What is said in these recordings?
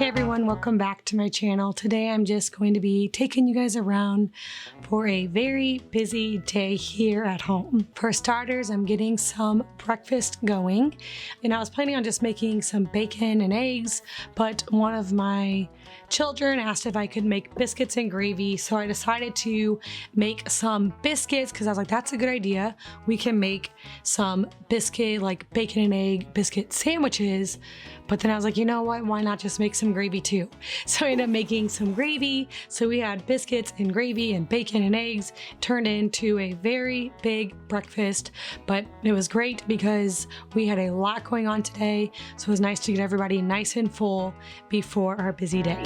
Hey everyone, welcome back to my channel. Today I'm just going to be taking you guys around for a very busy day here at home. For starters, I'm getting some breakfast going, and I was planning on just making some bacon and eggs, but one of my children asked if I could make biscuits and gravy, so I decided to make some biscuits because I was like, that's a good idea. We can make some biscuit, like bacon and egg biscuit sandwiches. But then I was like, you know what, why not just make some gravy too? So I ended up making some gravy. So we had biscuits and gravy and bacon and eggs, turned into a very big breakfast. But it was great because we had a lot going on today. So it was nice to get everybody nice and full before our busy day.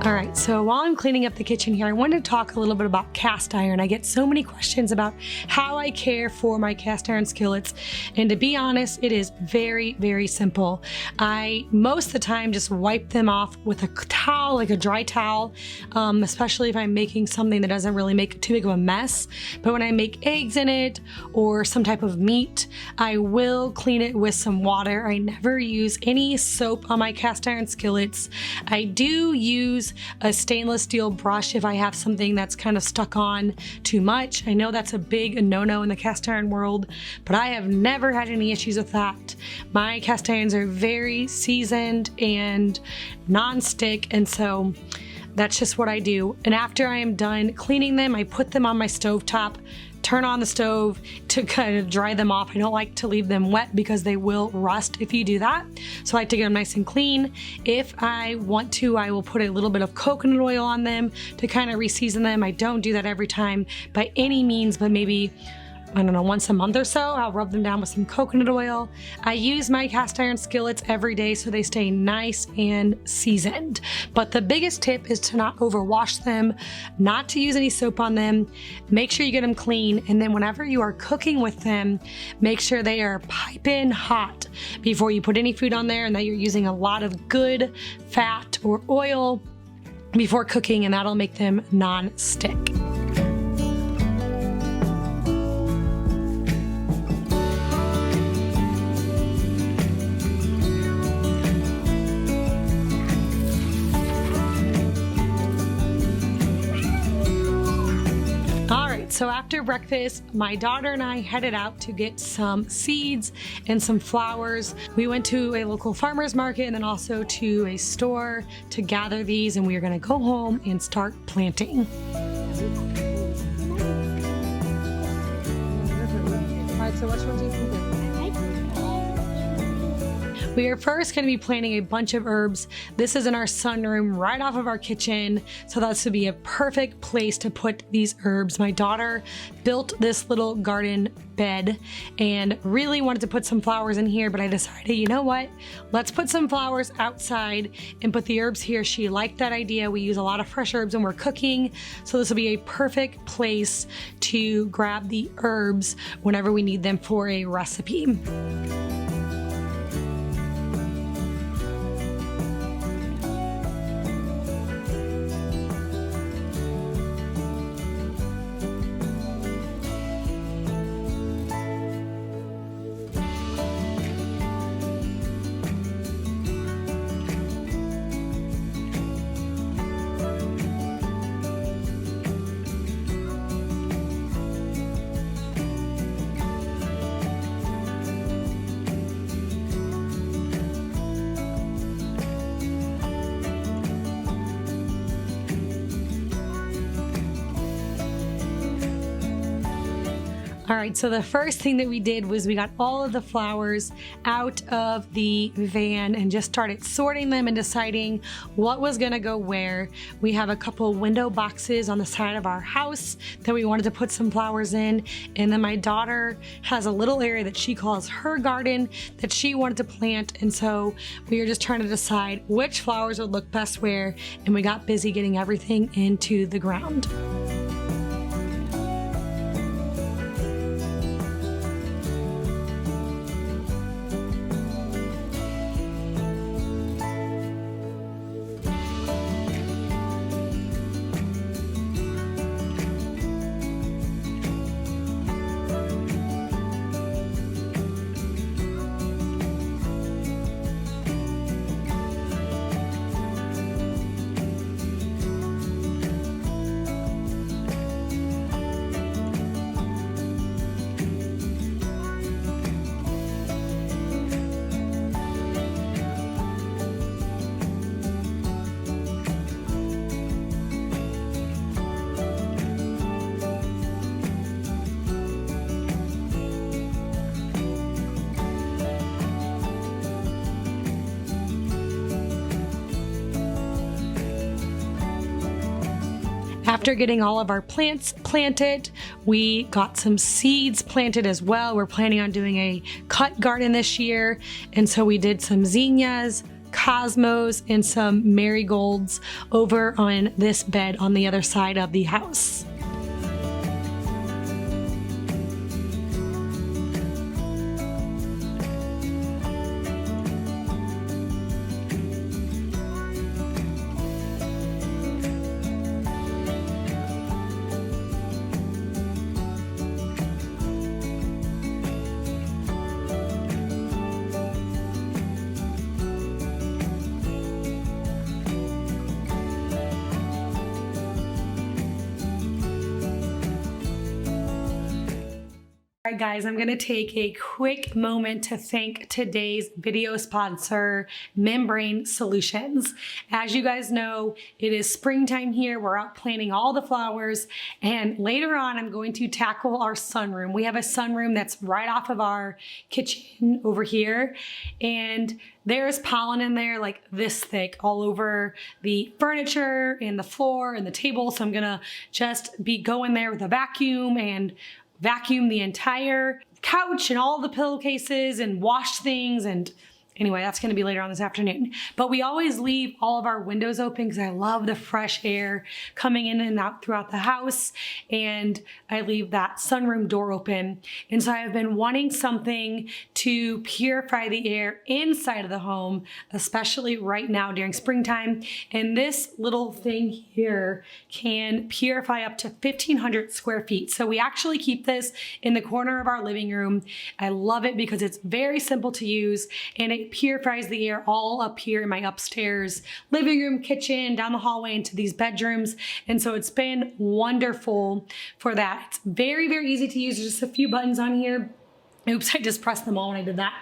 All right, so while I'm cleaning up the kitchen here, I wanted to talk a little bit about cast iron. I get so many questions about how I care for my cast iron skillets, and to be honest, it is very, very simple. I, most of the time, just wipe them off with a towel, like a dry towel, especially if I'm making something that doesn't really make too big of a mess. But when I make eggs in it or some type of meat, I will clean it with some water. I never use any soap on my cast iron skillets. I do use a stainless steel brush if I have something that's kind of stuck on too much. I know that's a big no-no in the cast iron world, but I have never had any issues with that. My cast irons are very seasoned and non-stick, and so that's just what I do. And after I am done cleaning them, I put them on my stovetop, turn on the stove to kind of dry them off. I don't like to leave them wet because they will rust if you do that. So I like to get them nice and clean. If I want to, I will put a little bit of coconut oil on them to kind of re-season them. I don't do that every time by any means, but maybe, I don't know, once a month or so, I'll rub them down with some coconut oil. I use my cast iron skillets every day so they stay nice and seasoned. But the biggest tip is to not overwash them, not to use any soap on them. Make sure you get them clean, and then whenever you are cooking with them, make sure they are piping hot before you put any food on there, and that you're using a lot of good fat or oil before cooking, and that'll make them non-stick. So after breakfast, my daughter and I headed out to get some seeds and some flowers. We went to a local farmer's market and then also to a store to gather these, and we are going to go home and start planting. All right, so which ones do you think? We are first going to be planting a bunch of herbs. This is in our sunroom right off of our kitchen, so that's to be a perfect place to put these herbs. My daughter built this little garden bed and really wanted to put some flowers in here, but I decided, you know what, let's put some flowers outside and put the herbs here. She liked that idea. We use a lot of fresh herbs when we're cooking, so this will be a perfect place to grab the herbs whenever we need them for a recipe. All right, so the first thing that we did was we got all of the flowers out of the van and just started sorting them and deciding what was gonna go where. We have a couple window boxes on the side of our house that we wanted to put some flowers in. And then my daughter has a little area that she calls her garden that she wanted to plant. And so we were just trying to decide which flowers would look best where, and we got busy getting everything into the ground. After getting all of our plants planted, we got some seeds planted as well. We're planning on doing a cut garden this year, and so we did some zinnias, cosmos, and some marigolds over on this bed on the other side of the house. All right, guys, I'm going to take a quick moment to thank today's video sponsor, Membrane Solutions. As you guys know, it is springtime here. We're out planting all the flowers, and later on, I'm going to tackle our sunroom. We have a sunroom that's right off of our kitchen over here, and there's pollen in there like this thick all over the furniture and the floor and the table. So I'm gonna just be going there with a vacuum and vacuum the entire couch and all the pillowcases and wash things. And anyway, that's going to be later on this afternoon. But we always leave all of our windows open because I love the fresh air coming in and out throughout the house. And I leave that sunroom door open. And so I've been wanting something to purify the air inside of the home, especially right now during springtime. And this little thing here can purify up to 1,500 square feet. So we actually keep this in the corner of our living room. I love it because it's very simple to use, and it purifies the air all up here in my upstairs living room, kitchen, down the hallway into these bedrooms. And so it's been wonderful for that. It's very, very easy to use. There's just a few buttons on here. Oops, I just pressed them all when I did that.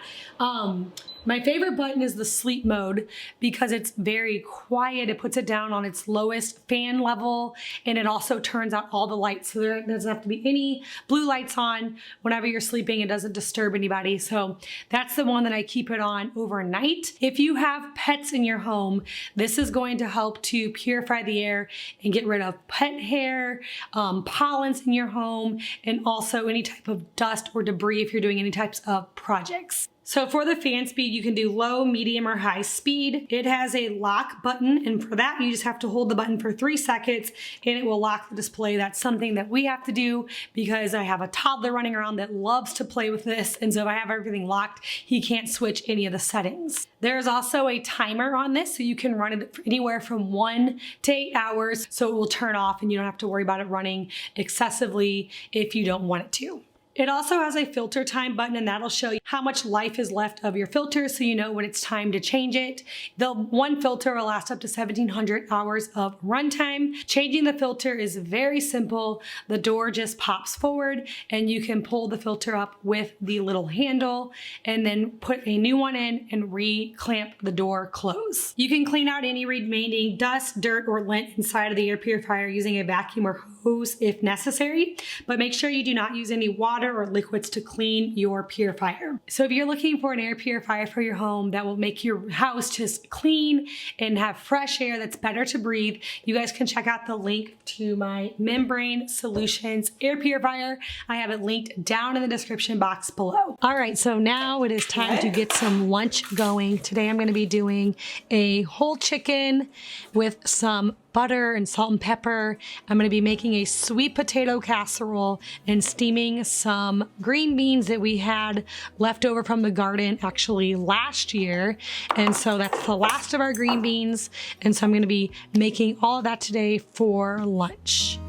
My favorite button is the sleep mode because it's very quiet. It puts it down on its lowest fan level, and it also turns out all the lights. So there doesn't have to be any blue lights on whenever you're sleeping. It doesn't disturb anybody. So that's the one that I keep it on overnight. If you have pets in your home, this is going to help to purify the air and get rid of pet hair, pollens in your home, and also any type of dust or debris if you're doing any types of projects. So for the fan speed, you can do low, medium, or high speed. It has a lock button, and for that, you just have to hold the button for 3 seconds and it will lock the display. That's something that we have to do because I have a toddler running around that loves to play with this, and so if I have everything locked, he can't switch any of the settings. There's also a timer on this, so you can run it anywhere from 1 to 8 hours, so it will turn off and you don't have to worry about it running excessively if you don't want it to. It also has a filter time button, and that'll show you how much life is left of your filter so you know when it's time to change it. The one filter will last up to 1,700 hours of runtime. Changing the filter is very simple. The door just pops forward and you can pull the filter up with the little handle and then put a new one in and re-clamp the door close. You can clean out any remaining dust, dirt, or lint inside of the air purifier using a vacuum or hose if necessary, but make sure you do not use any water or liquids to clean your purifier. So if you're looking for an air purifier for your home that will make your house just clean and have fresh air that's better to breathe, you guys can check out the link to my Membrane Solutions air purifier. I have it linked down in the description box below. All right, so now it is time to get some lunch going. Today I'm going to be doing a whole chicken with some butter and salt and pepper. I'm going to be making a sweet potato casserole and steaming some green beans that we had left over from the garden actually last year. And so that's the last of our green beans. And so I'm going to be making all of that today for lunch.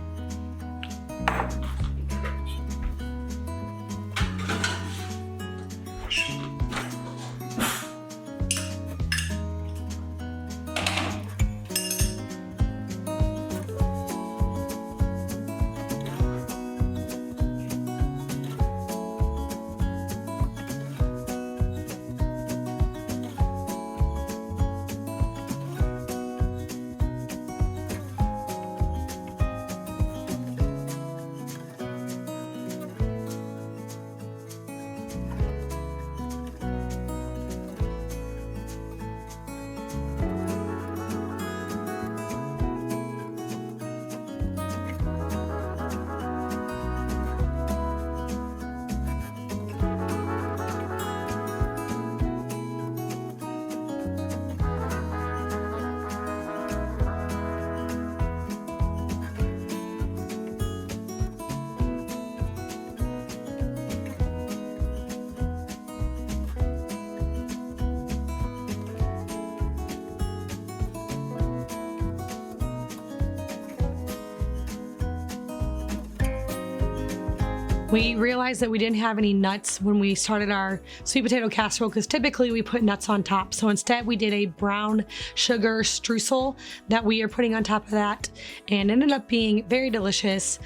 We realized that we didn't have any nuts when we started our sweet potato casserole because typically we put nuts on top. So instead we did a brown sugar streusel that we are putting on top of that, and ended up being very delicious.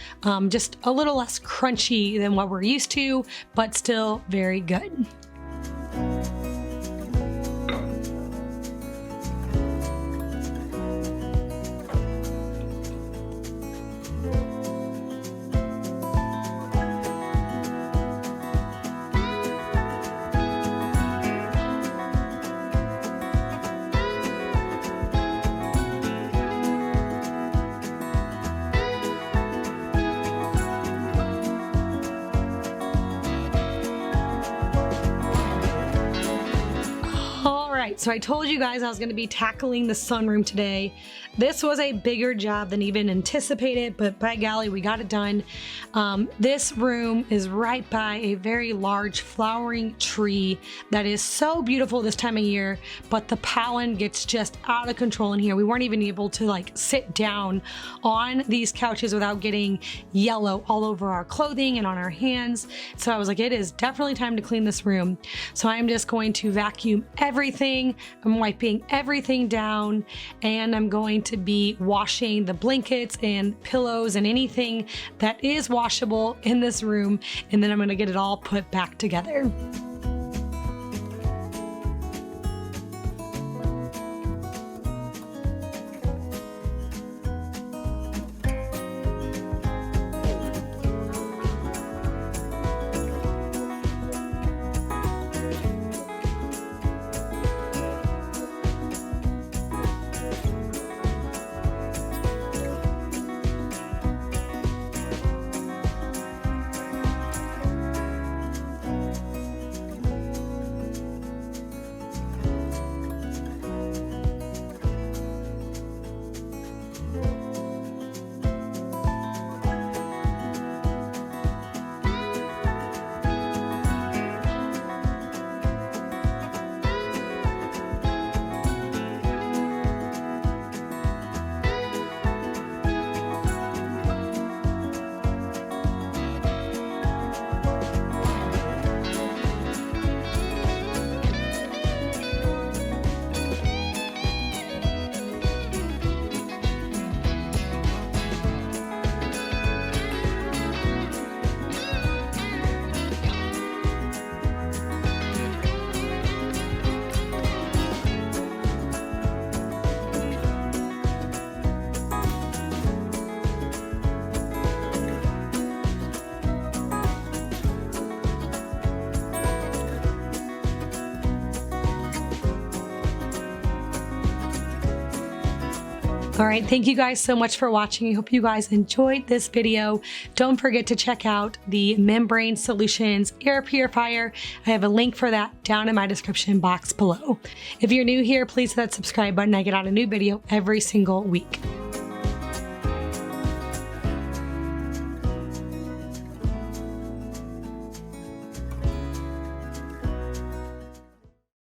Just a little less crunchy than what we're used to, but still very good. So I told you guys I was going to be tackling the sunroom today. This was a bigger job than even anticipated, but by golly, we got it done. This room is right by a very large flowering tree that is so beautiful this time of year, but the pollen gets just out of control in here. We weren't even able to like sit down on these couches without getting yellow all over our clothing and on our hands. So I was like, it is definitely time to clean this room. So I'm just going to vacuum everything. I'm wiping everything down, and I'm going to be washing the blankets and pillows and anything that is washable in this room, and then I'm going to get it all put back together. All right, thank you guys so much for watching. I hope you guys enjoyed this video. Don't forget to check out the Membrane Solutions Air Purifier. I have a link for that down in my description box below. If you're new here, please hit that subscribe button. I get out a new video every single week.